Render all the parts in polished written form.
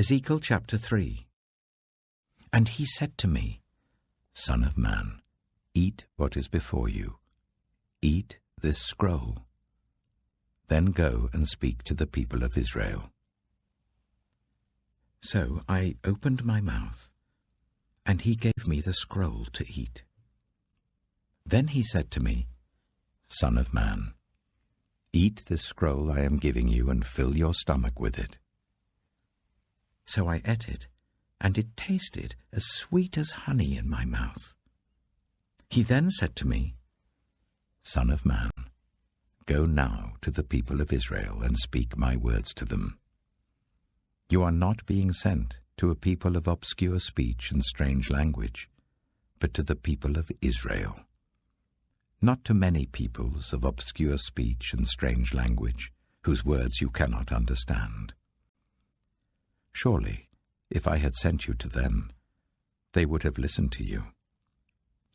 Ezekiel chapter 3. And he said to me, Son of man, eat what is before you. Eat this scroll. Then go and speak to the people of Israel. So I opened my mouth, and he gave me the scroll to eat. Then he said to me, Son of man, eat this scroll I am giving you and fill your stomach with it. So I ate it, and it tasted as sweet as honey in my mouth. He then said to me, Son of man, go now to the people of Israel and speak my words to them. You are not being sent to a people of obscure speech and strange language, but to the people of Israel. Not to many peoples of obscure speech and strange language, whose words you cannot understand. Surely, if I had sent you to them, they would have listened to you.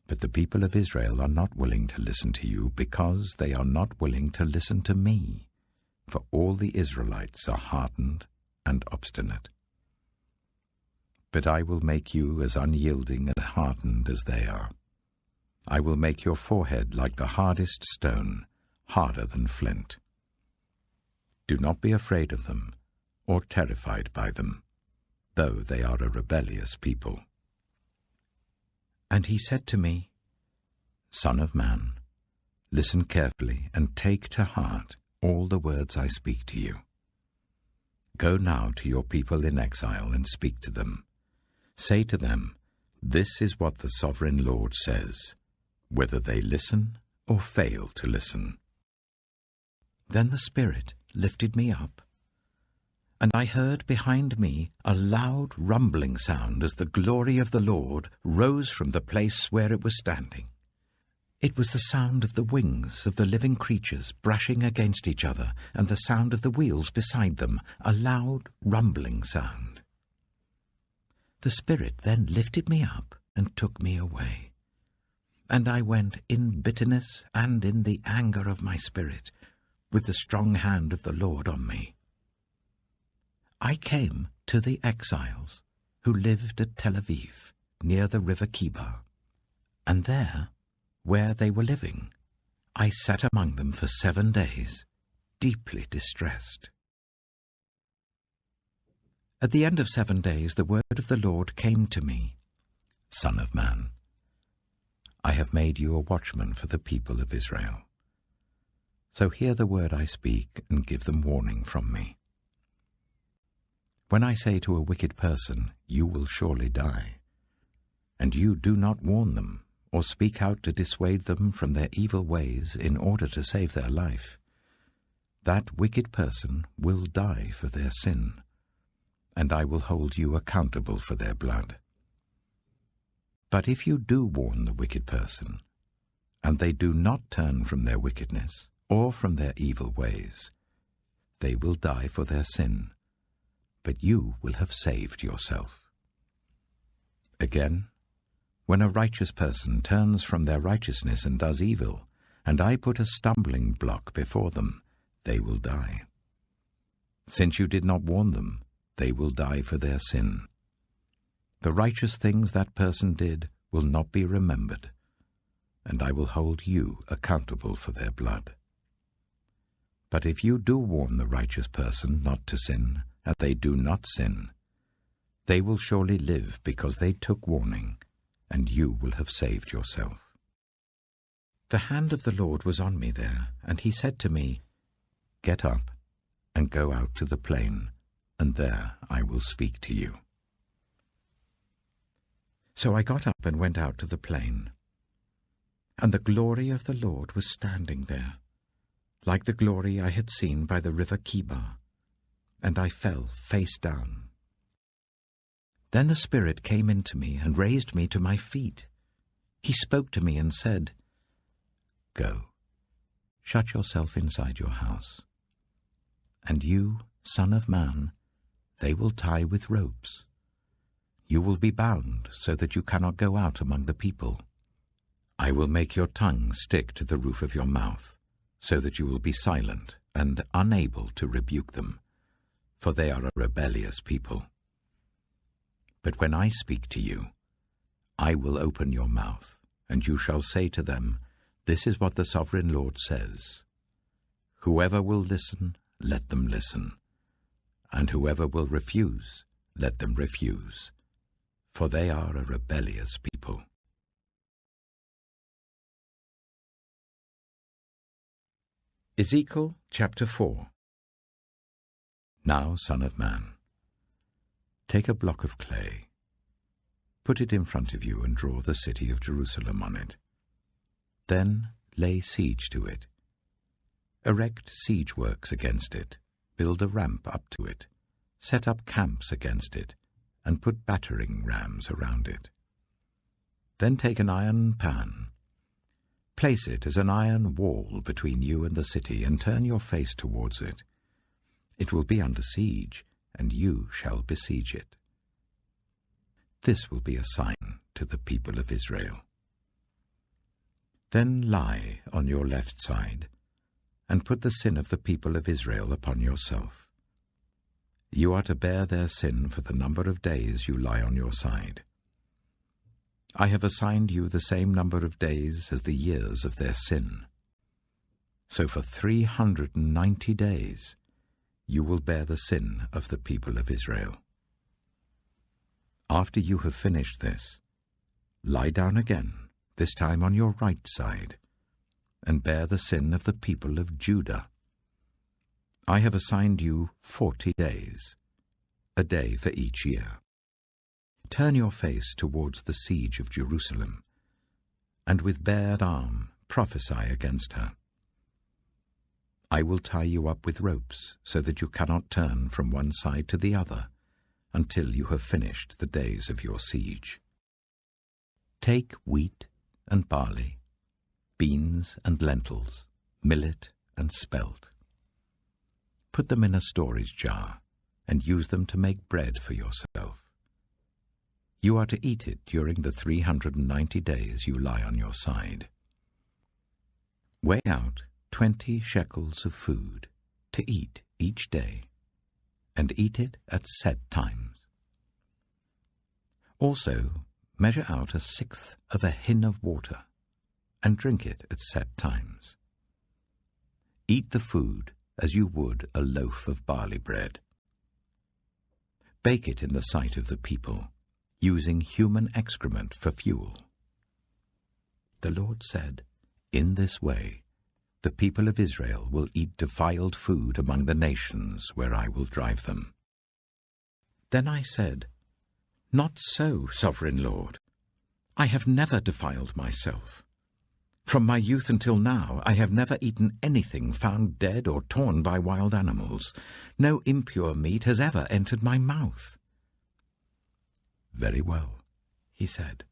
But the people of Israel are not willing to listen to you because they are not willing to listen to me, for all the Israelites are hardened and obstinate. But I will make you as unyielding and hardened as they are. I will make your forehead like the hardest stone, harder than flint. Do not be afraid of them, or terrified by them, though they are a rebellious people. And he said to me, Son of man, listen carefully and take to heart all the words I speak to you. Go now to your people in exile and speak to them. Say to them, This is what the sovereign Lord says, whether they listen or fail to listen. Then the Spirit lifted me up, and I heard behind me a loud rumbling sound as the glory of the Lord rose from the place where it was standing. It was the sound of the wings of the living creatures brushing against each other, and the sound of the wheels beside them, a loud rumbling sound. The Spirit then lifted me up and took me away, and I went in bitterness and in the anger of my spirit, with the strong hand of the Lord on me. I came to the exiles who lived at Tel Aviv, near the river Kibar, and there, where they were living, I sat among them for 7 days, deeply distressed. At the end of 7 days the word of the Lord came to me, Son of man, I have made you a watchman for the people of Israel. So hear the word I speak and give them warning from me. When I say to a wicked person, You will surely die, and you do not warn them, or speak out to dissuade them from their evil ways in order to save their life, that wicked person will die for their sin, and I will hold you accountable for their blood. But if you do warn the wicked person, and they do not turn from their wickedness or from their evil ways, they will die for their sin, but you will have saved yourself. Again, when a righteous person turns from their righteousness and does evil, and I put a stumbling block before them, they will die. Since you did not warn them, they will die for their sin. The righteous things that person did will not be remembered, and I will hold you accountable for their blood. But if you do warn the righteous person not to sin, and they do not sin, they will surely live because they took warning, and you will have saved yourself. The hand of the Lord was on me there, and he said to me, Get up and go out to the plain, and there I will speak to you. So I got up and went out to the plain, and the glory of the Lord was standing there, like the glory I had seen by the river Kibar, and I fell face down. Then the Spirit came into me and raised me to my feet. He spoke to me and said, Go, shut yourself inside your house. And you, son of man, they will tie with ropes. You will be bound so that you cannot go out among the people. I will make your tongue stick to the roof of your mouth, so that you will be silent and unable to rebuke them, for they are a rebellious people. But when I speak to you, I will open your mouth, and you shall say to them, This is what the Sovereign Lord says. Whoever will listen, let them listen, and whoever will refuse, let them refuse, for they are a rebellious people. Ezekiel chapter 4. Now, Son of man, take a block of clay, put it in front of you, and draw the city of Jerusalem on it. Then lay siege to it. Erect siege works against it, build a ramp up to it, set up camps against it, and put battering rams around it. Then take an iron pan, place it as an iron wall between you and the city, and turn your face towards it. It will be under siege, and you shall besiege it. This will be a sign to the people of Israel. Then lie on your left side, and put the sin of the people of Israel upon yourself. You are to bear their sin for the number of days you lie on your side. I have assigned you the same number of days as the years of their sin. So for 390 days you will bear the sin of the people of Israel. After you have finished this, lie down again, this time on your right side, and bear the sin of the people of Judah. I have assigned you 40 days, a day for each year. Turn your face towards the siege of Jerusalem, and with bared arm prophesy against her. I will tie you up with ropes, so that you cannot turn from one side to the other, until you have finished the days of your siege. Take wheat and barley, beans and lentils, millet and spelt. Put them in a storage jar, and use them to make bread for yourself. You are to eat it during the 390 days you lie on your side. Weigh out 20 shekels of food to eat each day, and eat it at set times. Also, measure out 1/6 of a hin of water, and drink it at set times. Eat the food as you would a loaf of barley bread. Bake it in the sight of the people, using human excrement for fuel. The Lord said, In this way the people of Israel will eat defiled food among the nations where I will drive them. Then I said, Not so, Sovereign Lord. I have never defiled myself. From my youth until now I have never eaten anything found dead or torn by wild animals. No impure meat has ever entered my mouth. Very well, he said.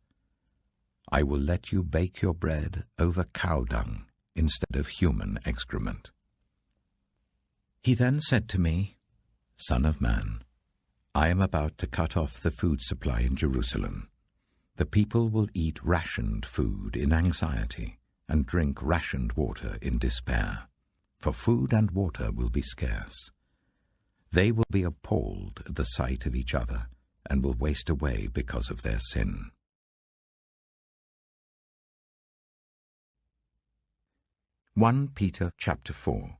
I will let you bake your bread over cow dung instead of human excrement. He then said to me, Son of man, I am about to cut off the food supply in Jerusalem. The people will eat rationed food in anxiety and drink rationed water in despair, for food and water will be scarce. They will be appalled at the sight of each other and will waste away because of their sin. Peter chapter 4.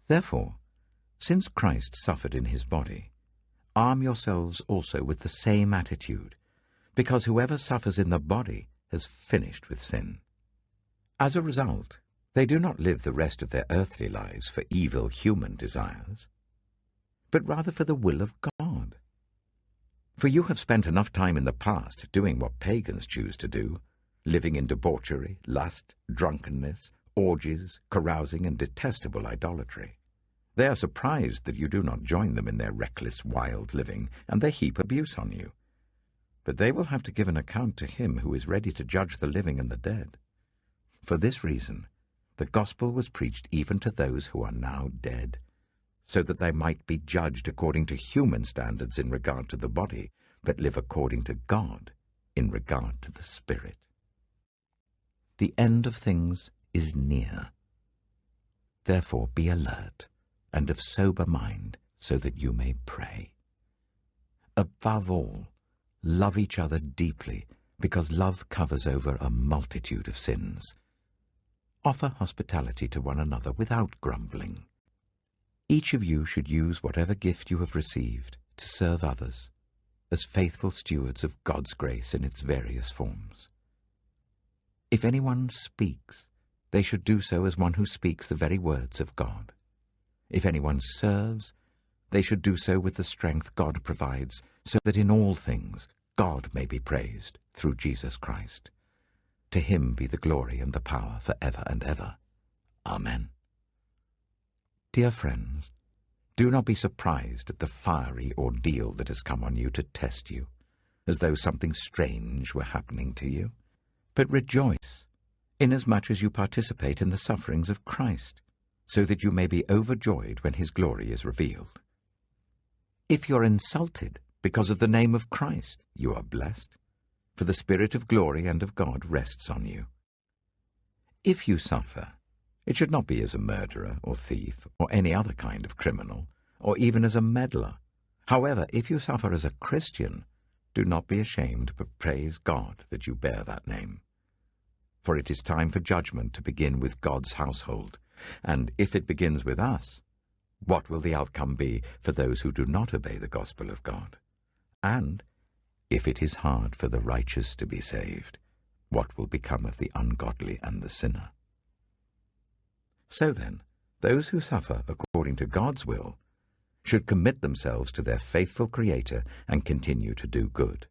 Therefore, since Christ suffered in his body, arm yourselves also with the same attitude, because whoever suffers in the body has finished with sin. As a result, they do not live the rest of their earthly lives for evil human desires, but rather for the will of God. For you have spent enough time in the past doing what pagans choose to do, living in debauchery, lust, drunkenness, orgies, carousing, and detestable idolatry. They are surprised that you do not join them in their reckless, wild living, and they heap abuse on you. But they will have to give an account to him who is ready to judge the living and the dead. For this reason, the gospel was preached even to those who are now dead, so that they might be judged according to human standards in regard to the body, but live according to God in regard to the spirit. The end of things is near. Therefore be alert and of sober mind, so that you may pray. Above all, love each other deeply, because love covers over a multitude of sins. Offer hospitality to one another without grumbling. Each of you should use whatever gift you have received to serve others, as faithful stewards of God's grace in its various forms. If anyone speaks, they should do so as one who speaks the very words of God. If anyone serves, they should do so with the strength God provides, so that in all things God may be praised through Jesus Christ. To him be the glory and the power for ever and ever. Amen. Dear friends, do not be surprised at the fiery ordeal that has come on you to test you, as though something strange were happening to you. But rejoice, inasmuch as you participate in the sufferings of Christ, so that you may be overjoyed when his glory is revealed. If you are insulted because of the name of Christ, you are blessed, for the Spirit of glory and of God rests on you. If you suffer, it should not be as a murderer or thief or any other kind of criminal, or even as a meddler. However, if you suffer as a Christian, do not be ashamed, but praise God that you bear that name. For it is time for judgment to begin with God's household, and if it begins with us, what will the outcome be for those who do not obey the gospel of God? And if it is hard for the righteous to be saved, what will become of the ungodly and the sinner? So then, those who suffer according to God's will should commit themselves to their faithful Creator and continue to do good.